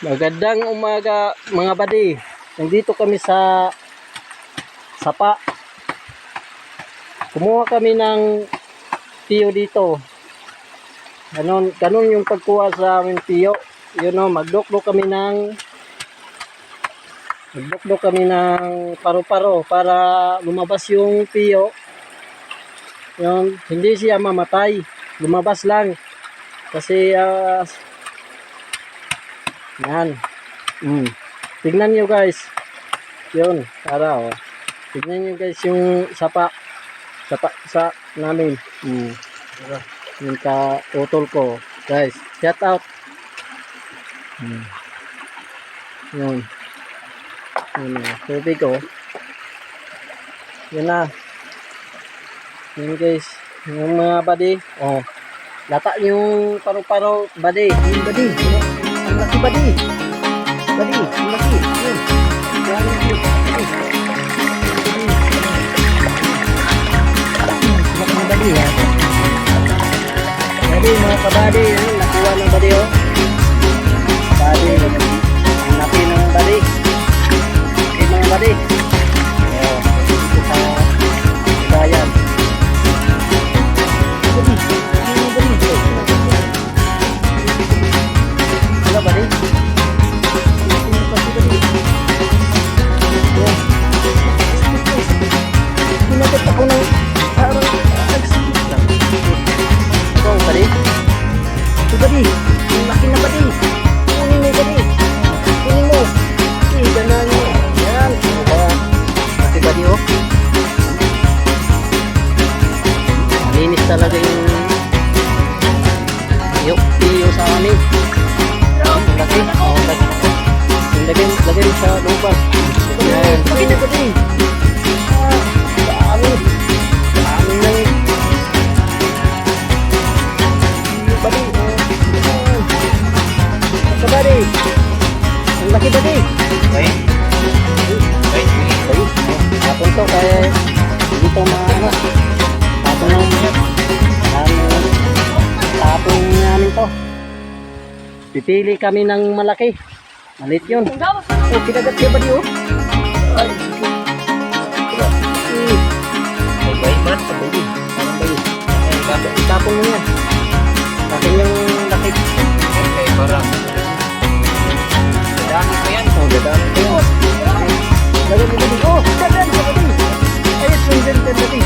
Magandang umaga mga buddy. Nandito kami sa sapa. Kumuha kami ng tiyo dito. Ganun yung pagkuha sa aming tiyo. Yun o, magdukdok kami ng paru-paro para lumabas yung tiyo. Yung hindi siya mamatay. Lumabas lang. Kasi yan. Tignan nyo guys. Yun, para tignan nyo guys yung sapa sa namin. Yung ka-utol ko. Guys, shout out. Yun. Yun, tubig ko. Yun na. Yun guys. Yung mga buddy. Lata yung paru-paro buddy. Yung buddy. Ang laki buddy. Buddy, ang laki. Yun. Yan yun. Mga buddy ha. Buddy, mga kabady. Nakuha ng buddy oh. Buddy. Ang laki ng buddy. Okay mga buddy. Dito sa bayan. Wala buddy. Pinagkat ako ng parang nagsikip lang. Ito buddy. Ito buddy. Ang laki na buddy. Kunin mo buddy. Kunin mo. Ganan mo. Yan. Laki buddy oh. Linis talaga yung tiyo sa amin. Laki. Lagay sa lupas. Yan. Pakita ko din. Dami na yun. Buddy. Buddy. Ang laki buddy. Okay. Tapon to kaya dito mga tapon namin to. Pipili kami ng malaki. Malit yun. Kinagat siya buddy oh. Ay. Bayi. Tapon mo yan. Tapon yung laki. Okay, parang. Dadami ko yan. Dadami ko yan. Lagyan mo dito. Dagan ka buddy. Ayos yung ganda buddy.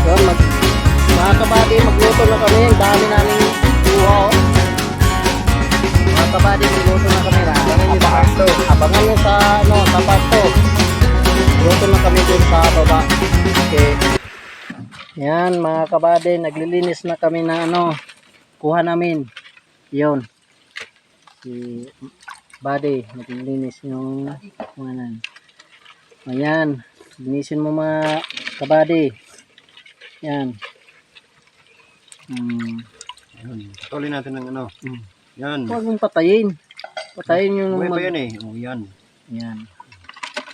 So, mga kabady, magluto na kami. Ang dami namin buha oh. Mga kabady, magluto na kami. Abangan nyo sa pato. Luto na kami dun sa baba. Okay. Yan mga kabady, naglilinis na kami na kuha namin. Yun. Si body, naglilinis yung kuhanan. Ayan. Linisin mo mga kabady. Yan. Tuloy natin ng Yan. Huwag mong patayin. Patayin yung buhay pa yan eh. Yan. Yan.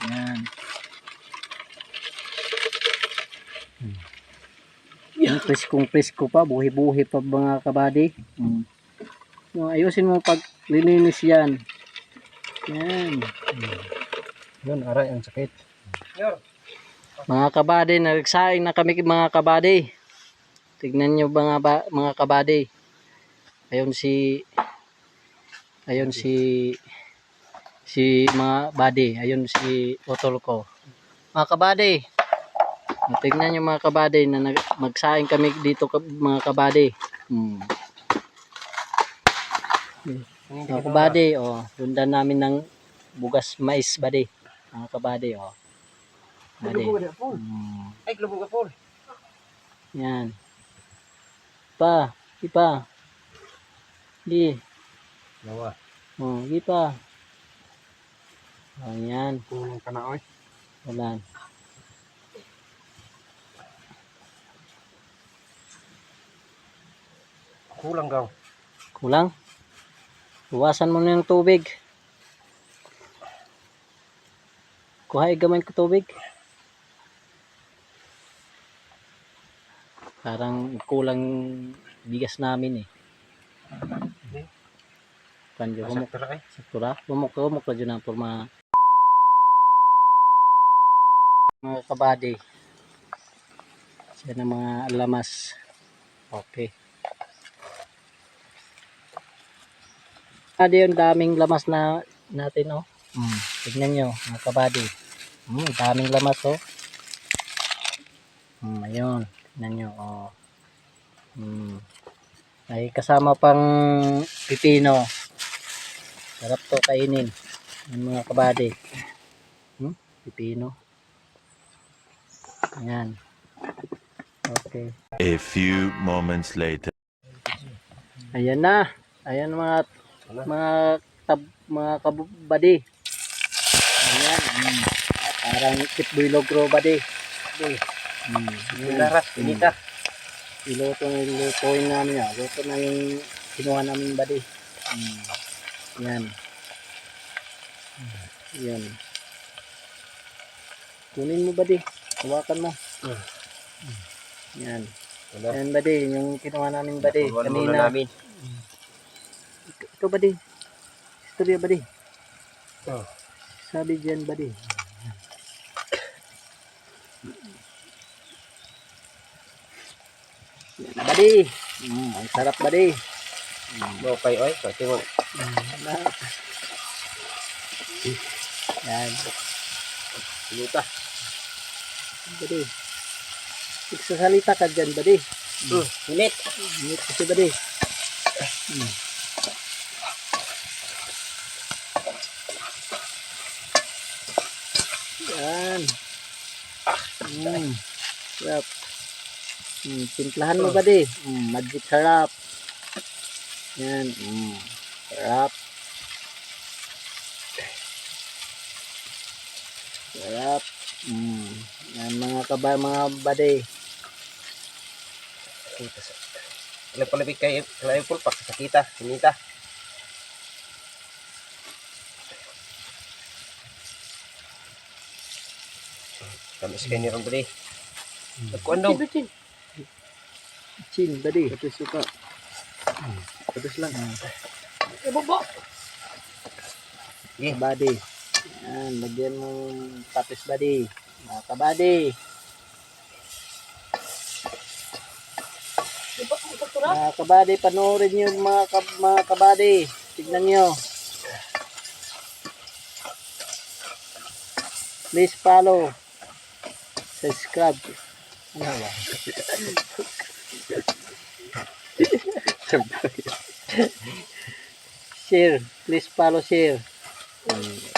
Yan. Yung presko pa, buhi-buhi pa mga kabady. Ayusin mo pag lininis yan. Yan. Yan, aray ang sakit. Mga kabady, nagsaing na kami mga kabady. Tignan nyo mga kabady. Ayun si mga body. Ayun si utol ko. Mga kabady. Tignan nyo mga kabady na magsaing kami dito mga kabady. Mga kabady, lundan namin ng bugas mais bady. Mga kabady, bady. Ay, klubo ka po. Yan. Ipa. Di. Lawa. Ipa. Yan. Kulang ka na oy. Wala. Kulang daw. Kulang? Buwasan mo na yung tubig. Kuha gamay ko tubig. Parang kulang bigas namin eh. Kanjo humok. Sakto ra ay. Saktura. Humok ra dyan ang forma. Mga kabady. Siya na mga lamas. Okay. Kabady yung daming lamas na natin, oh. Tignan nyo, mga kabady. Daming lamas, oh. Ayun. Tignan nyo, oh. Ay kasama pang pipino. Sarap to kainin. Yung mga kabady. Pipino. Ayan. Okay. A few moments later. Ayan na. Ayan mga kabady. Ayan. Parang kitboy logro bady. Laras, pinita. Ilutuin namin yan. Luto na yung kinuha namin bady. Yan. Yan. Kunin mo bady. Hawakan mo. Yan. Yan bady. Yung kinuha namin bady. Kanina. namin. Ito bady. Istorya bady. Oh. Sabi dyan bady. Bady. Ang sarap bady. Okay, oy. Pati mo. Yan. Luta. Bady. Iksasalita ka dyan bady. Init. Init kasi bady. Yan. Sarap. Timplahan mo bady. Magic sarap. Yan. Sarap. Sarap. Yan mga bady. Palapit kay pulpak sa kita, pinita. Tamis kayo nirang bali. Nagkuhan daw. Chin bady. Ito suka. Tapos lang. Ibubo. Yeah. Body. Yan, lagyan mo tapis body. Mga kabady. Mga kabady, panoorin nyo yung mga kabady. Tignan nyo. Please follow. Subscribe. Ano ba? Share. Please follow, share.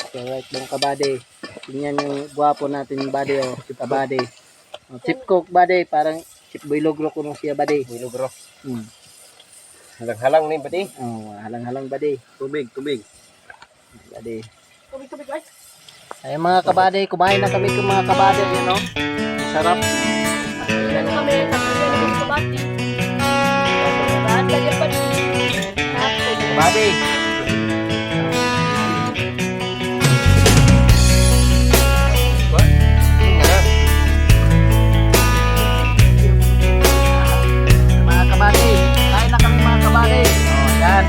Alright, mga kabady. Tingnan yung gwapo natin yung body, oh. Kabady. Chip cook body. Parang chip boy logro ko nung siya body. Bilogro. Halang-halang Halang-halang ni badi. halang-halang body. Tubig. Body. Tubig, guys. Ay mga kabady, kumain na kami ng mga kabady, you know. Sarap. Ano kami, tatlo ng kabati. Bahan lagyan pa din. Kabady. Mga kabady, kain na kami mga kabady. Oh, yan.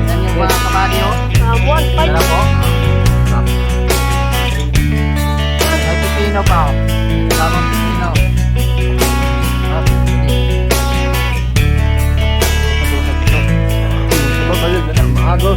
Yan yung mga kabady, oh. 1.5. Sarap, oh. Sarap. May pipino pa, oh. Tamang pipino. Sarap. Ito, balik na maago.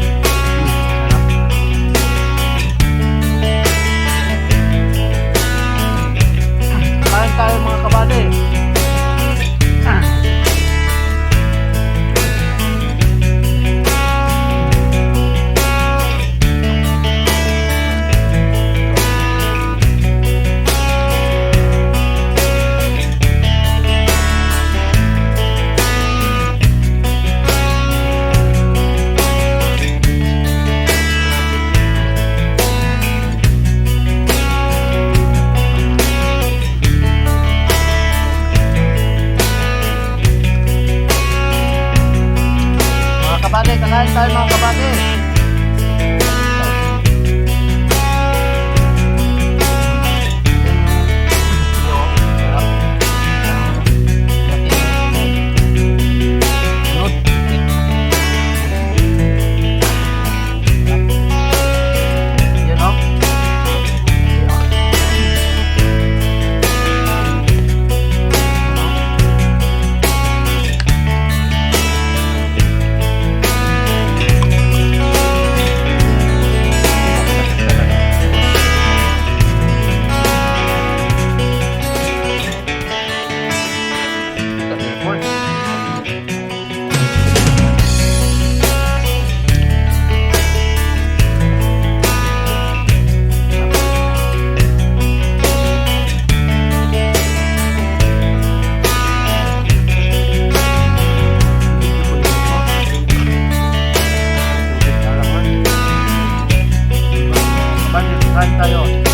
Kain tayo.